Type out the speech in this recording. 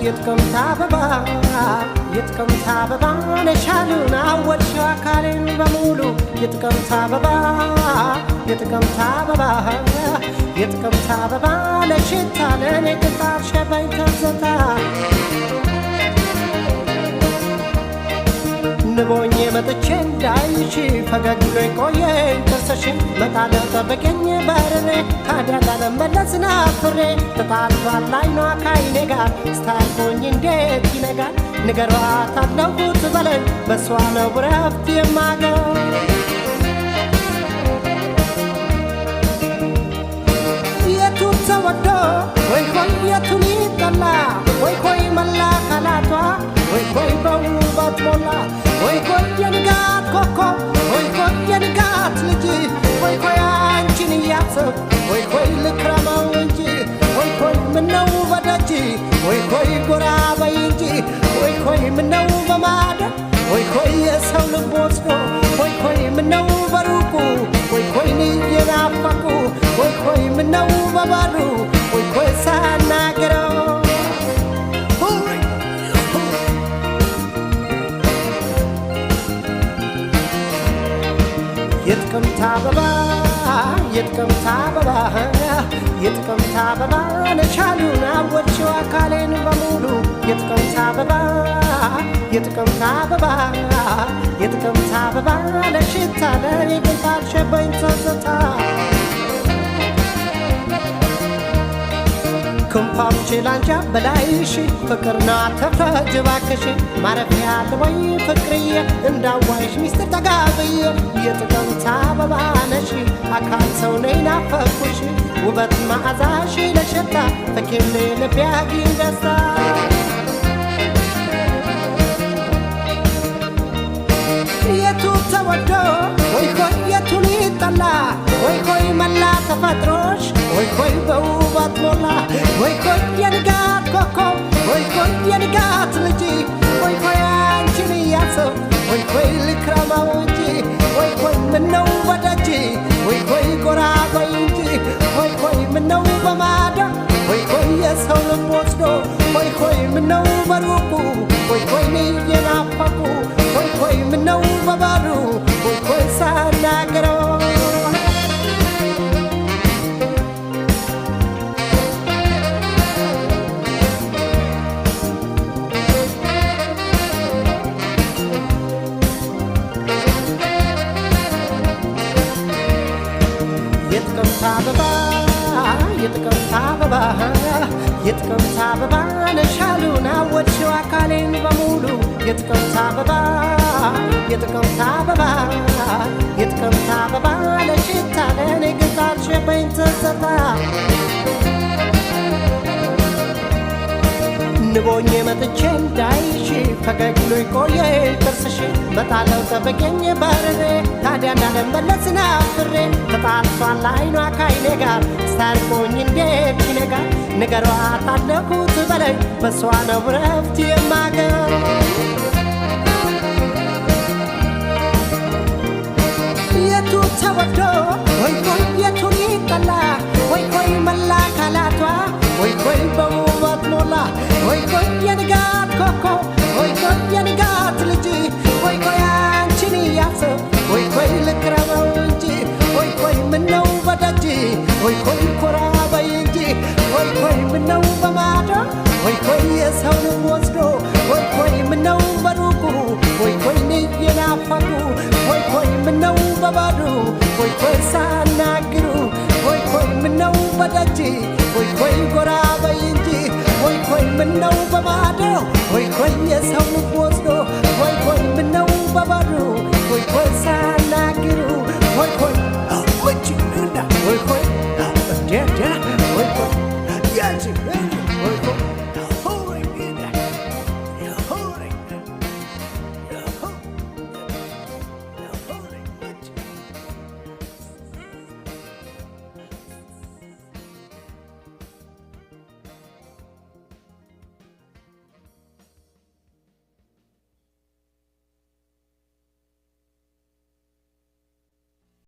የጥቅምት አበባ የጥቅምት አበባ ነሻሉን አወድሽው አካሌን በሙሉ የጥቅምት አበባ የጥቅምት አበባ የጥቅምት አበባ ለሽታ ለኔ ቅጣት ሸባኝ ተዘታ ንቦኝ መጥቼ እንዳይሽ ፈገግ ብሎ ቆየኝ ጥርስሽን መጣለው ጠበቀኝ በርሬ ታዲያ ላለመለስ ናፍሬ ተጣልቷል አይኗ ካይኔ ጋር ስታልፎኝ እንዴት ይነጋል ንገሯት አለሁት በለኝ በሷ ነው ረፍት የማገው የቱ ተወዶ ወይ ሆይ የቱን ይጠላ ወይ ሆይ መላ ካላቷ ወይ ሆይ በውበት ሞላ ወይ ሆይ የንጋት ኮከብ ወይ ሆይ የንጋት ልጅ ወይ ሆይ አንቺን እያሰብ ወይ ሆይ ልክረመው እንጂ ወይ ሆይ ምነው በደጅ ወይ ሆይ ጎራ በይ እንጂ ወይ ሆይ ምነው በማደር ወይ ሆይ የሰው ልብ ወስዶ ወይ ሆይ ምነው በሩቁ ወይ ሆይ እየናፈቁ ወይ ሆይ ምነው በባሩ ወይ ሆይ ሳናገረው የጥቅምት አበባ የጥቅምት አበባ የጥቅምት አበባ ነሻሉን አወድሽው አካሌን በሙሉ የጥቅምት አበባ የጥቅምት አበባ የጥቅምት አበባ ለሽታ ለኔ ቅጣት ሸባኝ ተዘታ ክንፋም ችላንጃ በላይሽ ፍቅርና ተፍረጅ ባክሽ ማረፊያ አለወይ ፍቅርዬ እንዳዋይሽ ሚስጥር ተጋብዬ የጥቅምት አበባ ነሽ አካል ሰው ነይ ናፈኩሽ ውበት መዓዛሽ ለሸታ ፈኬሌ ልቤ ያግኝ ደስታ የቱ ተወዶ ወይ ሆይ የቱን ይጠላ ወይ ሆይ መላ ተፈጥሮሽ ወይ ሆይ በውበት ሞላ ወይ ሆይ የንጋት ኮከብ ወይ ሆይ የንጋት ልጅ ወይ ሆይ አንቺን እያሰብ ወይ ሆይ ልክረመው እንጂ ወይ ሆይ ምነው በደጅ ወይ ሆይ ጎራ በይ እንጂ ወይ ሆይ ምነው በማዳ ወይ ሆይ የሰው ልብ ወስዶ ወይ ሆይ ምነው በሩቁ ወይ ሆይ እየናፈቁ ወይ ሆይ ምነው በባሩ ወይ ሆይ ሳናገረው የጥቅምት አበባ የጥቅምት አበባ የጥቅምት አበባ ነሻሉን አወድሽው አካሌን በሙሉ የጥቅምት አበባ የጥቅምት አበባ የጥቅምት አበባ ለሽታ ለኔ ቅጣት ሸባኝ ተዘታ ንቦኝ መጥቼ እንዳይሽ ፈገግ ብሎ ቆየኝ ጥርስሽን መጣለው ጠበቀኝ በርሬ ታዲያ እንዳልመለስ ናፍሬ ተጣልቷል አይኗ ካይኔ ጋር ስታልፎኝ እንዴት ይነጋል ንገሯት አለሁት በለኝ በሷ ነው ረፍት የማገው የቱ ተወዶ ወይ ሆይ የቱን ይጠላ ወይ ሆይ መላ ካላቷ ወይ ሆይ በውበት ሞላ ወይ ሆይ የንጋት ኮከብ ወይ ሆይ የንጋት ልጅ ወይ ሆይ አንቺን እያሰብ ወይ ሆይ ልክረመው እንጂ ወይ ሆይ ምነው በደጅ ወይ ሆይ ኮራ በይ እንጂ ወይ ሆይ ምነው በማዳ ወይ ሆይ የሰው ልብ ወስዶ ወይ ሆይ ምነው በሩቁ ወይ ሆይ እየናፈቁ ወይ ሆይ ምነው በባዶ ወይ ሆይ ሳናግሩ ወይ ሆይ ምነው በደጅ ወይ ሆይ ጎራ በይ እንጂ ወይ ሆይ ምነው በማዶ ወይ ሆይ የሰው ልብ